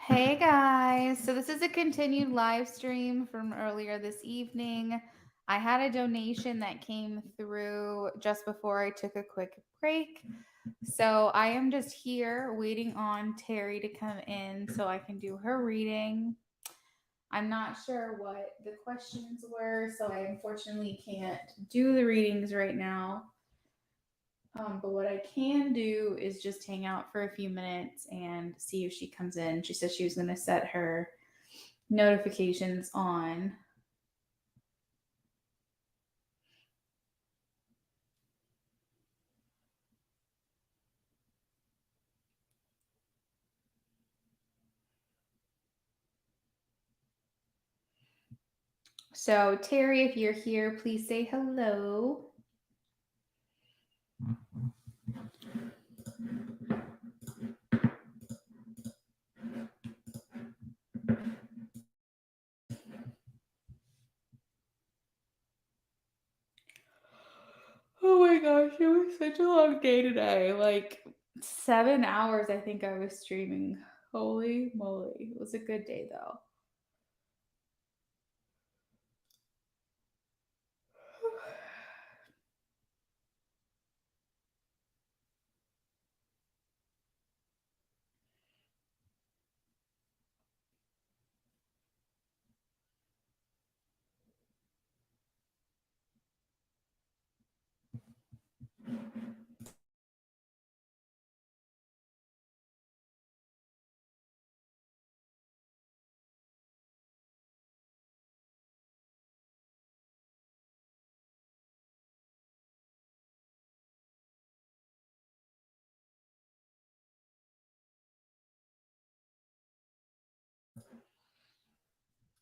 Hey guys, so this is a continued live stream from earlier this evening. I had a donation that came through just before I took a quick break. So I am just here waiting on Teri to come in so I can do her reading. I'm not sure what the questions were, so I unfortunately can't do the readings right now. But what I can do is just hang out for a few minutes and see if she comes in. She said she was going to set her notifications on. So, Teri, if you're here, please say hello. Oh my gosh, it was such a long day today. Like 7 hours, I think I was streaming. Holy moly. It was a good day though.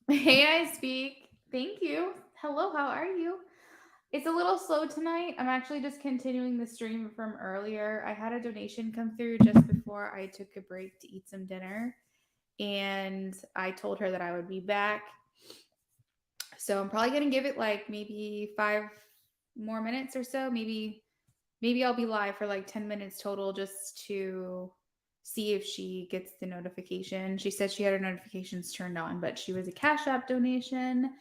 Hey, I speak. Thank you. Hello, how are you? It's a little slow tonight. I'm actually just continuing the stream from earlier. I had a donation come through just before I took a break to eat some dinner, and I told her that I would be back. So I'm probably gonna give it like maybe 5 more minutes or so. Maybe I'll be live for like 10 minutes total just to see if she gets the notification. She said she had her notifications turned on, but she was a Cash App donation,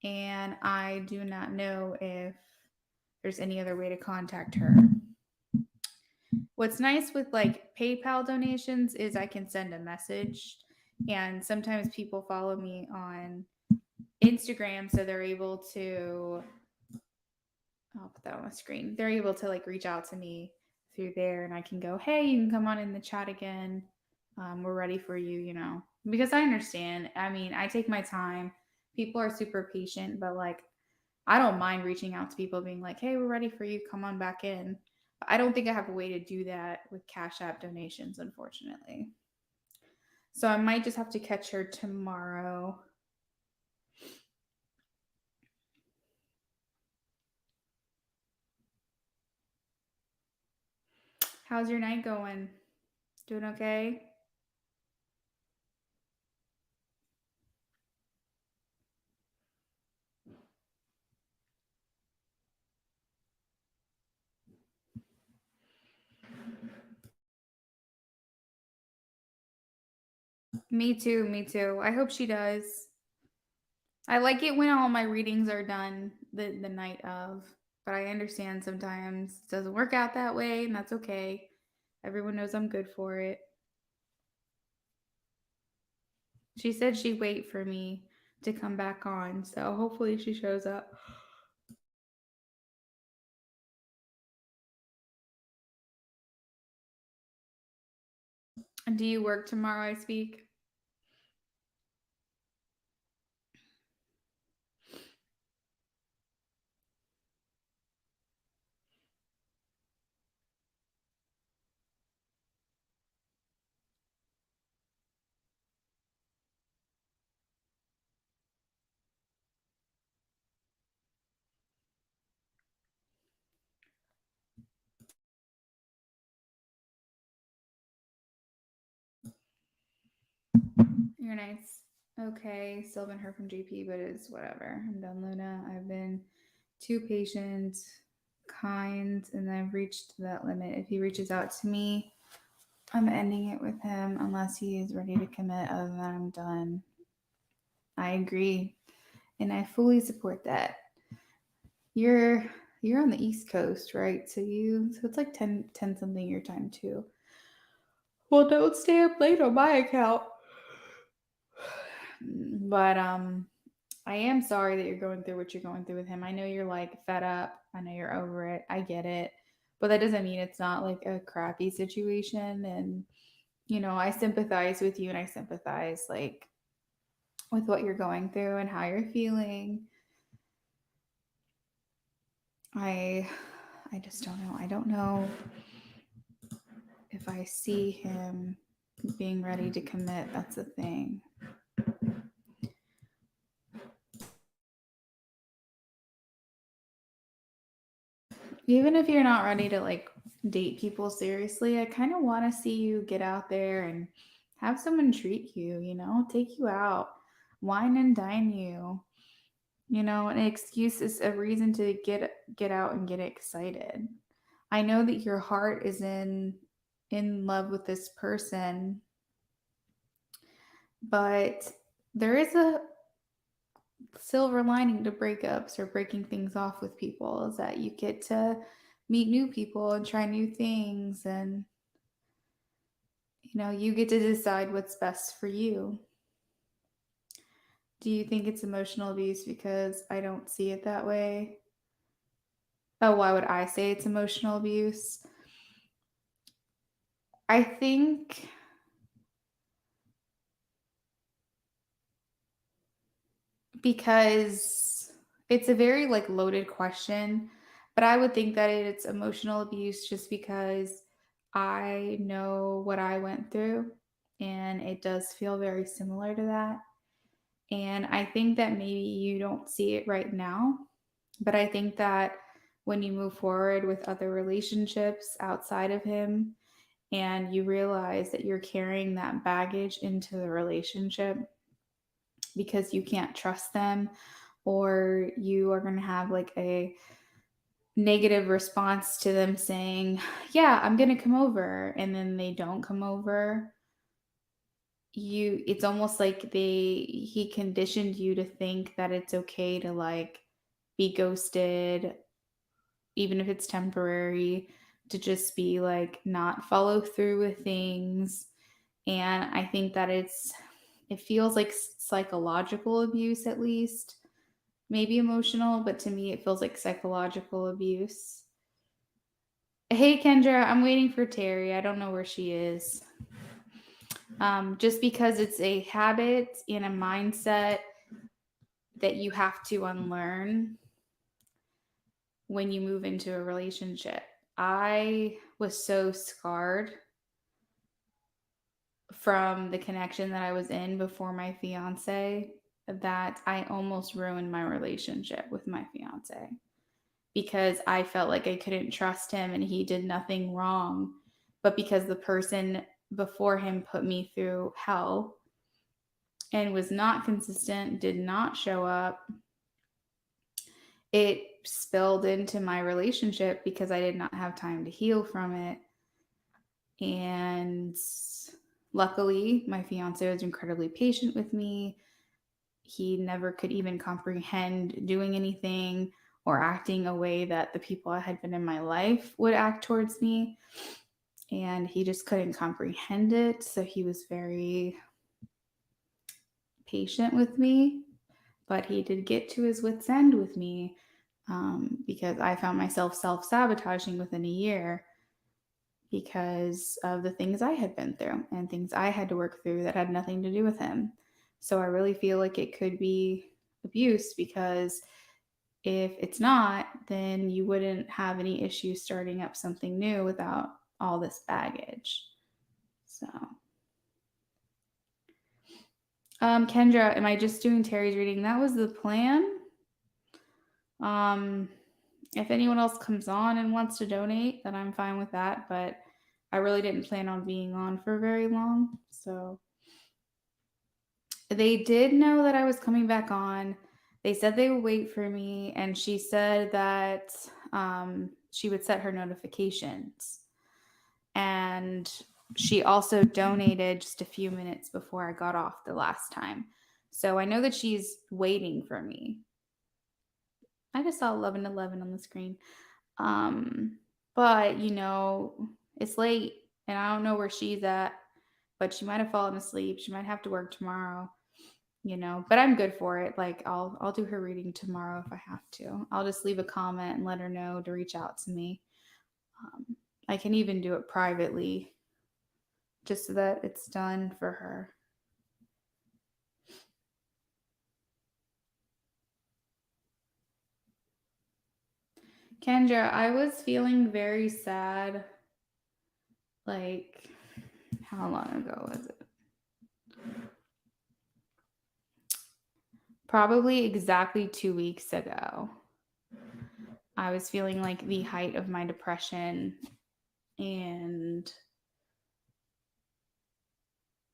and I do not know if there's any other way to contact her. What's nice with like PayPal donations is I can send a message, and sometimes people follow me on Instagram, so they're able to. I'll put that on the screen. They're able to like reach out to me through there, and I can go, "Hey, you can come on in the chat again. We're ready for you." Because I understand. I mean, I take my time. People are super patient, but like I don't mind reaching out to people being like, "Hey, we're ready for you. Come on back in." I don't think I have a way to do that with Cash App donations, unfortunately. So I might just have to catch her tomorrow. How's your night going? Doing okay? Me too, me too. I hope she does. I like it when all my readings are done the night of, but I understand sometimes it doesn't work out that way, and that's okay. Everyone knows I'm good for it. She said she'd wait for me to come back on, so hopefully she shows up. Do you work tomorrow, I speak? You're nice. Okay, still haven't heard from JP, but it's whatever. I'm done, Luna. I've been too patient, kind, and I've reached that limit. If he reaches out to me, I'm ending it with him unless he is ready to commit. Other than that, I'm done. I agree, and I fully support that. You're you're on the East Coast, right? So it's like 10 something your time too. Well, don't stay up late on my account. But I am sorry that you're going through what you're going through with him. I know you're like fed up. I know you're over it. I get it. But that doesn't mean it's not like a crappy situation. And, I sympathize with you and I sympathize like with what you're going through and how you're feeling. I I just don't know. I don't know if I see him being ready to commit. That's the thing. Even if you're not ready to like date people seriously, I kind of want to see you get out there and have someone treat you, take you out, wine and dine you. An excuse is a reason to get out and get excited. I know that your heart is in love with this person, but there is a silver lining to breakups or breaking things off with people is that you get to meet new people and try new things, and you get to decide what's best for you. Do you think it's emotional abuse? Because I don't see it that way. Oh, why would I say it's emotional abuse? I think because it's a very like loaded question, but I would think that it's emotional abuse just because I know what I went through and it does feel very similar to that. And I think that maybe you don't see it right now, but I think that when you move forward with other relationships outside of him and you realize that you're carrying that baggage into the relationship because you can't trust them, or you are going to have like a negative response to them saying, "Yeah, I'm going to come over," and then they don't come over. It's almost like he conditioned you to think that it's okay to like be ghosted even if it's temporary, to just be like not follow through with things. And I think that it feels like psychological abuse, at least, maybe emotional, but to me it feels like psychological abuse. Hey Kendra, I'm waiting for Teri. I don't know where she is. Just because it's a habit and a mindset that you have to unlearn when you move into a relationship. I was so scarred from the connection that I was in before my fiance that I almost ruined my relationship with my fiance because I felt like I couldn't trust him and he did nothing wrong. But because the person before him put me through hell and was not consistent, did not show up, it spilled into my relationship because I did not have time to heal from it. And luckily, my fiance was incredibly patient with me. He never could even comprehend doing anything or acting a way that the people that had been in my life would act towards me. And he just couldn't comprehend it. So he was very patient with me. But he did get to his wits' end with me because I found myself self sabotaging within a year because of the things I had been through and things I had to work through that had nothing to do with him. So I really feel like it could be abuse because if it's not, then you wouldn't have any issues starting up something new without all this baggage. So, Kendra, am I just doing Teri's reading? That was the plan. Um, if anyone else comes on and wants to donate, then I'm fine with that. But I really didn't plan on being on for very long. So they did know that I was coming back on. They said they would wait for me, and she said that she would set her notifications. And she also donated just a few minutes before I got off the last time. So I know that she's waiting for me. I just saw 11:11 on the screen. But it's late and I don't know where she's at, but she might have fallen asleep. She might have to work tomorrow, but I'm good for it. Like I'll do her reading tomorrow if I have to. I'll just leave a comment and let her know to reach out to me. I can even do it privately just so that it's done for her. Kendra, I was feeling very sad. Like, how long ago was it? Probably exactly 2 weeks ago. I was feeling like the height of my depression, and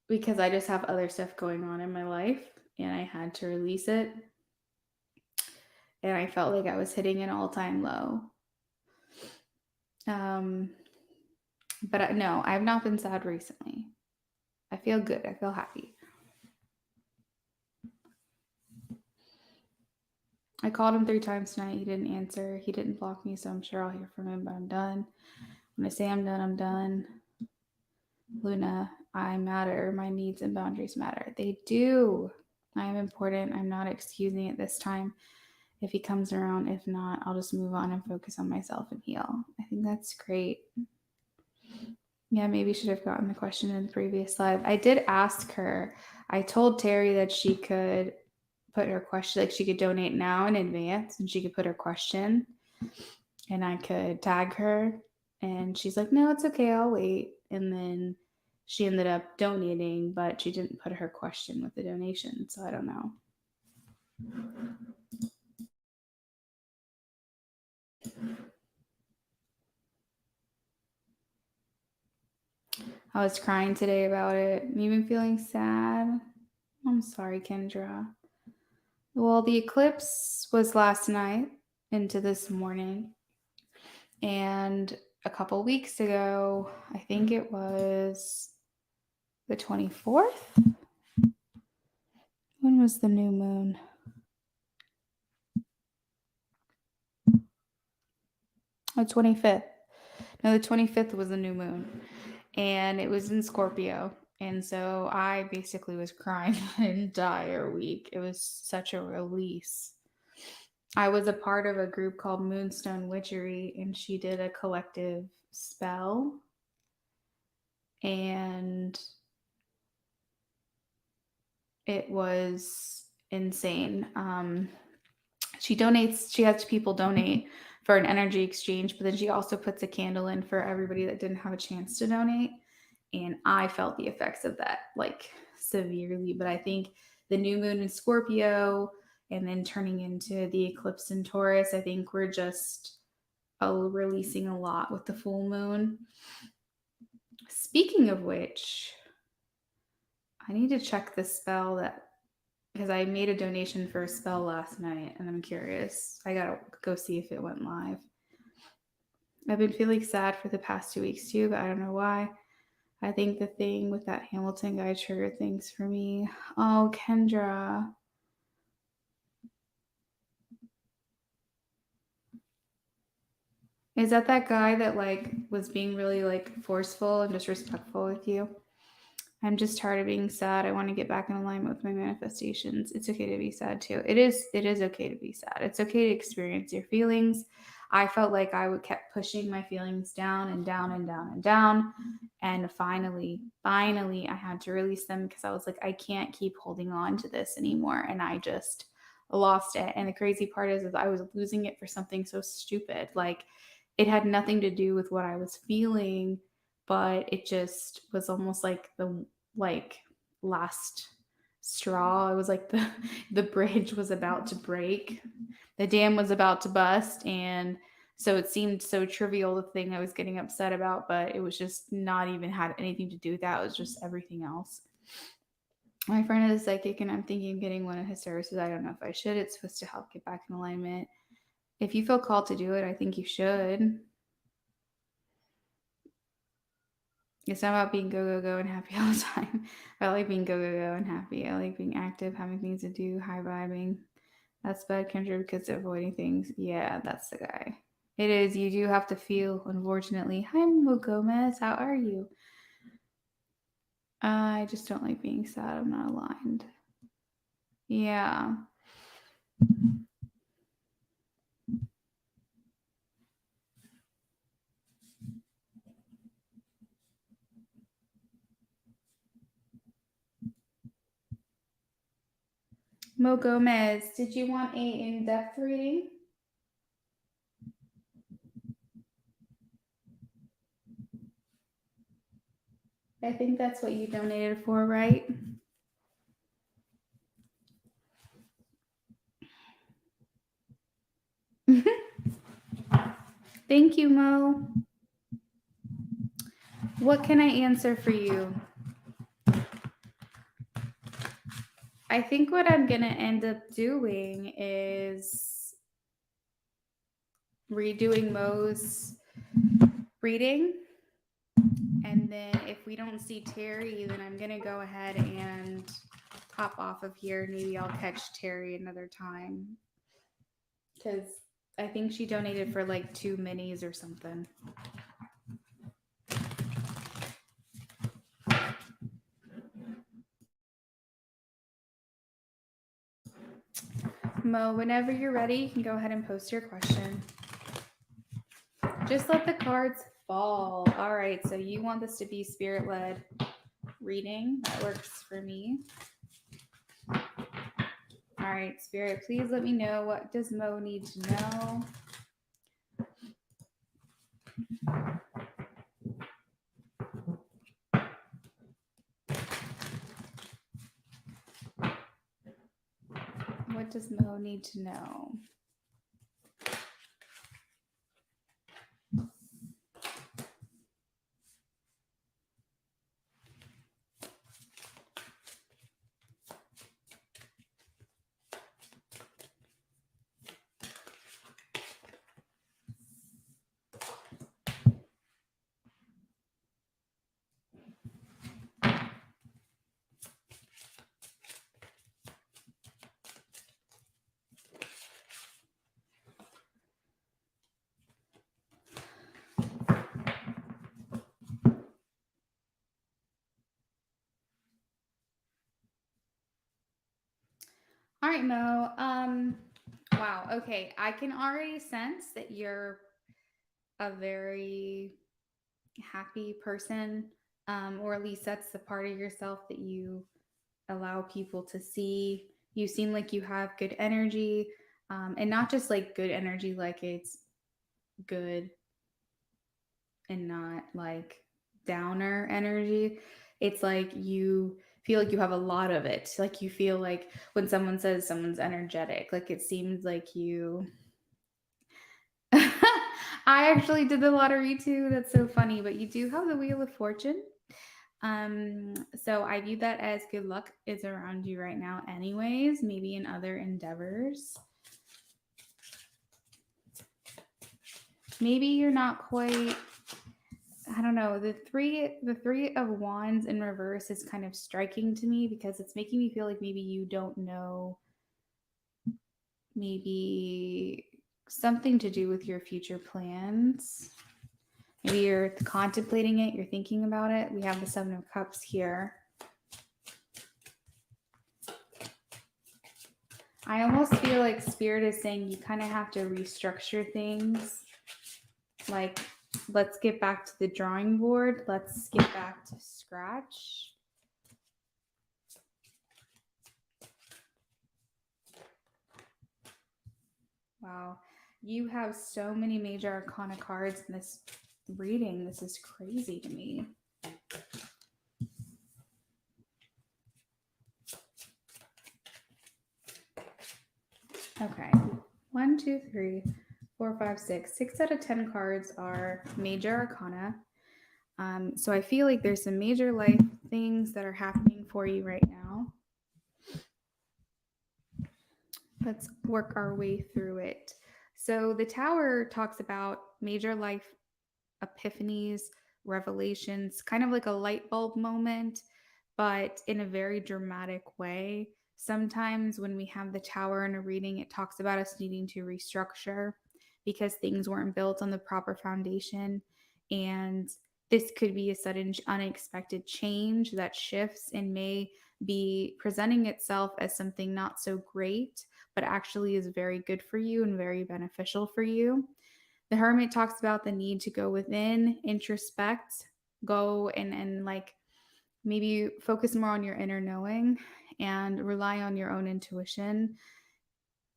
because I just have other stuff going on in my life and I had to release it. And I felt like I was hitting an all-time low. But no, I have not been sad recently. I feel good. I feel happy. I called him 3 times tonight. He didn't answer. He didn't block me, so I'm sure I'll hear from him, but I'm done. When I say I'm done, I'm done. Luna, I matter. My needs and boundaries matter. They do. I am important. I'm not excusing it this time. If he comes around, if not, I'll just move on and focus on myself and heal. I think that's great. Yeah, maybe should have gotten the question in the previous live. I did ask her. I told Teri that she could put her question, like she could donate now in advance and she could put her question and I could tag her. And she's like, no, it's okay. I'll wait. And then she ended up donating, but she didn't put her question with the donation. So I don't know. I was crying today about it. Even feeling sad. I'm sorry, Kendra. Well, the eclipse was last night into this morning. And a couple weeks ago, I think it was the 24th. When was the new moon? Oh, 25th. No, the 25th was the new moon. And it was in Scorpio. And so I basically was crying the entire week. It was such a release. I was a part of a group called Moonstone Witchery, and she did a collective spell. And it was insane. She has people donate for an energy exchange, but then she also puts a candle in for everybody that didn't have a chance to donate. And I felt the effects of that like severely. But I think the new moon in Scorpio and then turning into the eclipse in Taurus, I think we're just releasing a lot with the full moon. Speaking of which, I need to check the spell because I made a donation for a spell last night and I'm curious. I gotta go see if it went live. I've been feeling sad for the past 2 weeks too, but I don't know why. I think the thing with that Hamilton guy triggered things for me. Oh, Kendra. Is that guy that like was being really like forceful and disrespectful with you? I'm just tired of being sad. I want to get back in alignment with my manifestations. It's okay to be sad too. It is okay to be sad. It's okay to experience your feelings. I felt like I kept pushing my feelings down and down and down and down. And finally, I had to release them because I was like, I can't keep holding on to this anymore. And I just lost it. And the crazy part is I was losing it for something so stupid. Like it had nothing to do with what I was feeling, but it just was almost like the last straw. It was like the bridge was about to break, the dam was about to bust, and so it seemed so trivial, the thing I was getting upset about, but it was just not even had anything to do with that. It was just everything else. My friend is a psychic and I'm thinking of getting one of his services. I don't know if I should. It's supposed to help get back in alignment. If you feel called to do it, I think you should. It's not about being go, go, go and happy all the time. I like being go, go, go and happy. I like being active, having things to do, high vibing. That's bad control because avoiding things. Yeah, that's the guy. It is. You do have to feel, unfortunately. Hi, Mo Gomez. How are you? I just don't like being sad. I'm not aligned. Yeah. Mo Gomez, did you want a in-depth reading? I think that's what you donated for, right? Thank you, Mo. What can I answer for you? I think what I'm going to end up doing is redoing Mo's reading. And then if we don't see Teri, then I'm going to go ahead and hop off of here. Maybe I'll catch Teri another time. Because I think she donated for like 2 minis or something. Mo, whenever you're ready, you can go ahead and post your question. Just let the cards fall. All right, so you want this to be spirit-led reading. That works for me. All right, Spirit, please let me know, what does Mo need to know? What does Mo need to know? All right, Mo. Wow. Okay, I can already sense that you're a very happy person, or at least that's the part of yourself that you allow people to see. You seem like you have good energy, and not just like good energy, like it's good and not like downer energy. It's like you feel like you have a lot of it. Like you feel like when someone says someone's energetic, like it seems like you. I actually did the lottery too. That's so funny. But you do have the Wheel of Fortune. So I view that as good luck is around you right now, anyways, maybe in other endeavors. Maybe you're not quite, I don't know, the three of wands in reverse is kind of striking to me because it's making me feel like maybe you don't know, maybe something to do with your future plans. Maybe you're contemplating it, you're thinking about it. We have the Seven of Cups here. I almost feel like Spirit is saying you kind of have to restructure things. Like, let's get back to the drawing board. Let's get back to scratch. Wow. You have so many major arcana cards in this reading. This is crazy to me. Okay. 1, 2, 3, 4, 5, 6. 6 out of 10 cards are major arcana. So I feel like there's some major life things that are happening for you right now. Let's work our way through it. So the Tower talks about major life epiphanies, revelations, kind of like a light bulb moment, but in a very dramatic way. Sometimes when we have the tower in a reading, it talks about us needing to restructure because things weren't built on the proper foundation. And this could be a sudden, unexpected change that shifts and may be presenting itself as something not so great, but actually is very good for you and very beneficial for you. The hermit talks about the need to go within, introspect, go and like maybe focus more on your inner knowing and rely on your own intuition.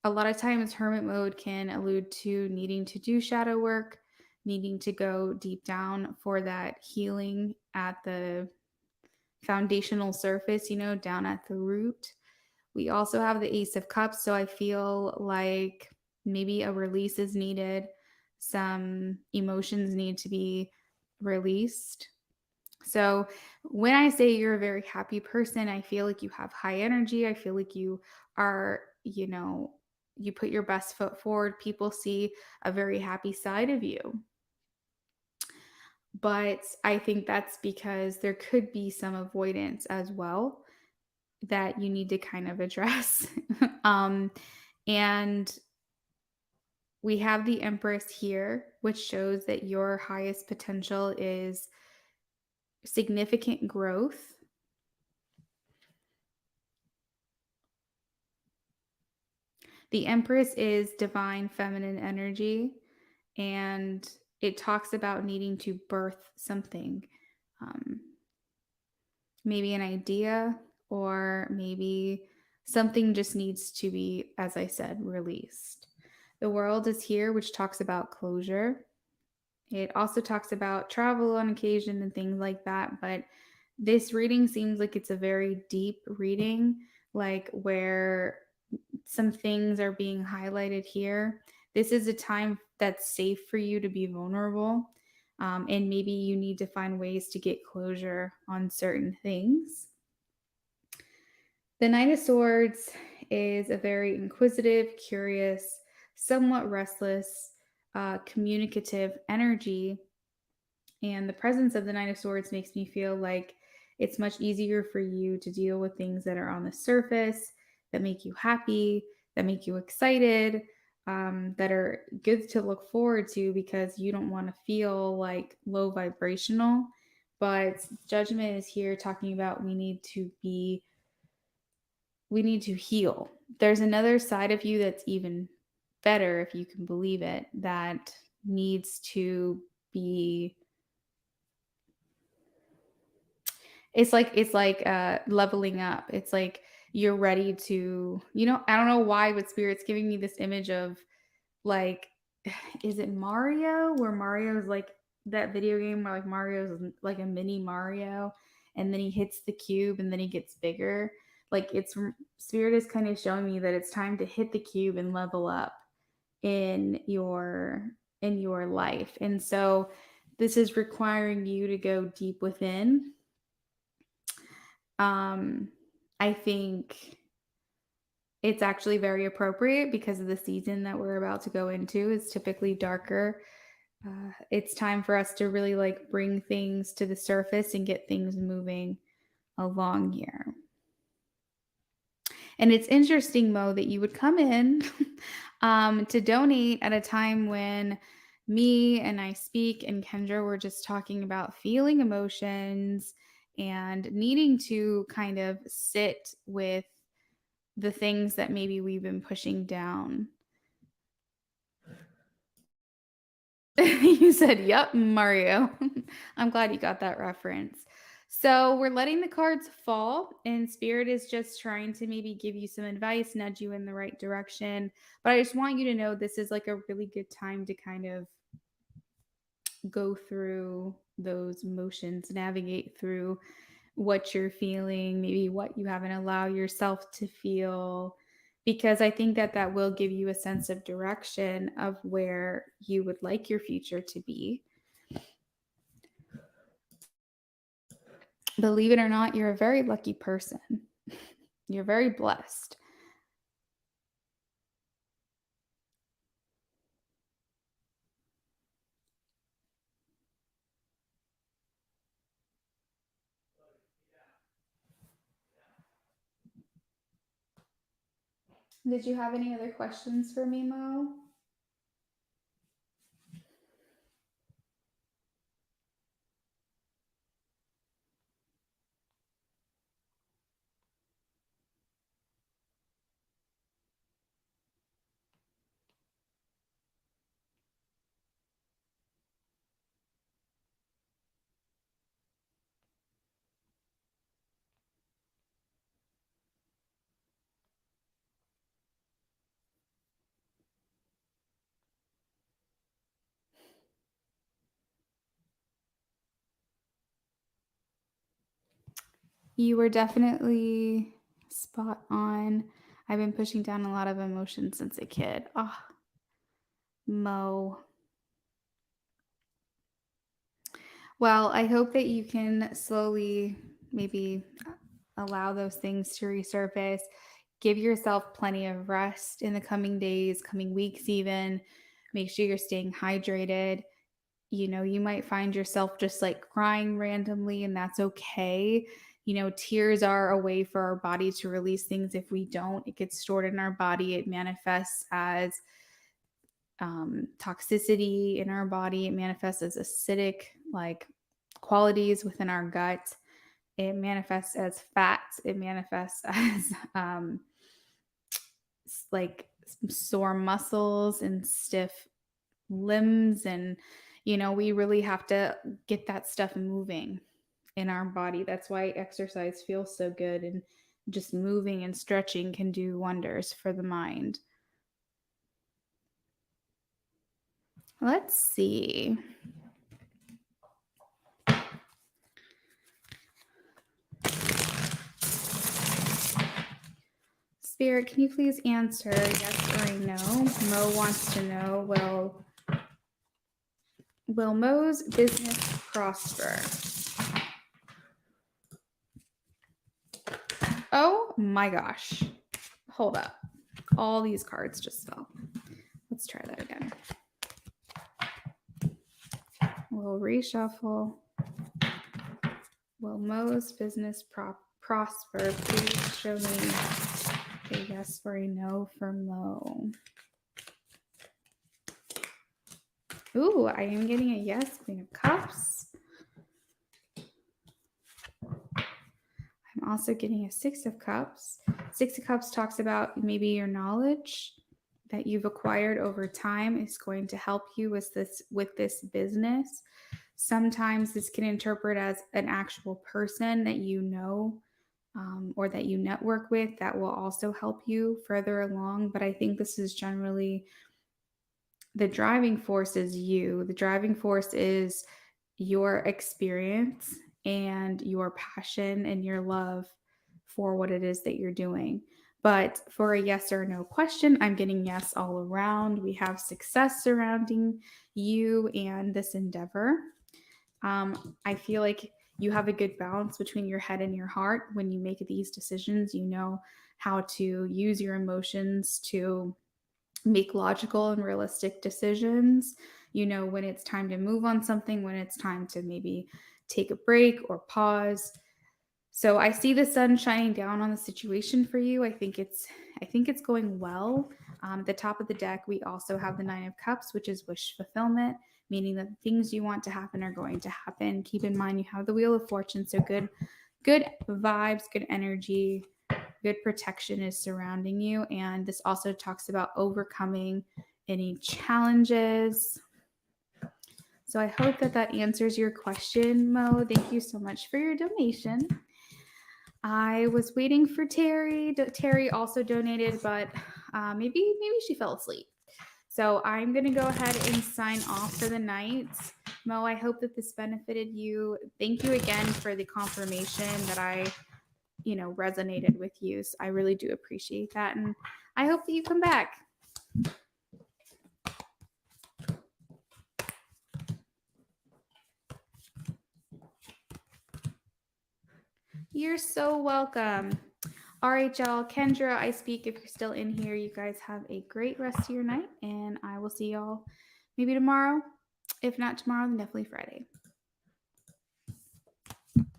A lot of times, hermit mode can allude to needing to do shadow work, needing to go deep down for that healing at the foundational surface, down at the root. We also have the Ace of Cups, so I feel like maybe a release is needed. Some emotions need to be released. So, when I say you're a very happy person, I feel like you have high energy. I feel like you are, you put your best foot forward. People see a very happy side of you. But I think that's because there could be some avoidance as well that you need to kind of address. And we have the Empress here, which shows that your highest potential is significant growth. The Empress is divine feminine energy, and it talks about needing to birth something. Um, Maybe an idea, or maybe something just needs to be, as I said, released. The World is here, which talks about closure. It also talks about travel on occasion and things like that. But this reading seems like it's a very deep reading, like where some things are being highlighted here. This is a time that's safe for you to be vulnerable. And maybe you need to find ways to get closure on certain things. The Knight of Swords is a very inquisitive, curious, somewhat restless, communicative energy. And the presence of the Knight of Swords makes me feel like it's much easier for you to deal with things that are on the surface, that make you happy, that make you excited, that are good to look forward to because you don't want to feel like low vibrational. But Judgment is here talking about we need to heal. There's another side of you that's even better, if you can believe it, that needs to be. It's like leveling up. It's like you're ready to, I don't know why, but Spirit's giving me this image of like, is it Mario, where Mario's like that video game where like Mario's like a mini Mario, and then he hits the cube and then he gets bigger. Like, it's Spirit is kind of showing me that it's time to hit the cube and level up in your life. And so this is requiring you to go deep within. I think it's actually very appropriate because of the season that we're about to go into is typically darker. It's time for us to really like bring things to the surface and get things moving along here. And it's interesting, Mo, that you would come in to donate at a time when me and I Speak and Kendra were just talking about feeling emotions and needing to kind of sit with the things that maybe we've been pushing down. You said, yep, Mario. I'm glad you got that reference. So we're letting the cards fall, and Spirit is just trying to maybe give you some advice, nudge you in the right direction. But I just want you to know this is like a really good time to kind of go through those emotions, navigate through what you're feeling, maybe what you haven't allowed yourself to feel, because I think that will give you a sense of direction of where you would like your future to be. Believe it or not, you're a very lucky person. You're very blessed. Did you have any other questions for me, Mo? You were definitely spot on. I've been pushing down a lot of emotions since a kid. Oh, Mo. Well, I hope that you can slowly maybe allow those things to resurface. Give yourself plenty of rest in the coming days, coming weeks, even. Make sure you're staying hydrated. You might find yourself just like crying randomly, and that's okay. Tears are a way for our body to release things. If we don't, it gets stored in our body. It manifests as toxicity in our body. It manifests as acidic, like qualities within our gut. It manifests as fats. It manifests as like sore muscles and stiff limbs. And, we really have to get that stuff moving in our body. That's why exercise feels so good. And just moving and stretching can do wonders for the mind. Let's see. Spirit, can you please answer yes or no? Mo wants to know, will Mo's business prosper? Oh my gosh. Hold up. All these cards just fell. Let's try that again. We'll reshuffle. Will Mo's business prosper? Please show me a yes or a no for Mo. Ooh, I am getting a yes. Queen of Cups. I'm also getting a Six of Cups. Six of Cups talks about maybe your knowledge that you've acquired over time is going to help you with this business. Sometimes this can interpret as an actual person that you know or that you network with that will also help you further along. But I think this is generally the driving force is you. The driving force is your experience and your passion and your love for what it is that you're doing. But for a yes or no question, I'm getting yes all around. We have success surrounding you and this endeavor. I feel like you have a good balance between your head and your heart when you make these decisions. You know how to use your emotions to make logical and realistic decisions. You know when it's time to move on something, when it's time to maybe take a break or pause. So I see the sun shining down on the situation for you. I think it's going well. At the top of the deck, we also have the Nine of Cups, which is wish fulfillment, meaning that the things you want to happen are going to happen. Keep in mind you have the Wheel of Fortune, so good vibes, good energy, good protection is surrounding you. And this also talks about overcoming any challenges. So I hope that answers your question, Mo. Thank you so much for your donation. I was waiting for Teri. Teri also donated, but maybe she fell asleep. So I'm going to go ahead and sign off for the night. Mo, I hope that this benefited you. Thank you again for the confirmation that I resonated with you. So I really do appreciate that. And I hope that you come back. You're so welcome. All right, y'all. Kendra, I speak if you're still in here. You guys have a great rest of your night, and I will see y'all maybe tomorrow. If not tomorrow, then definitely Friday.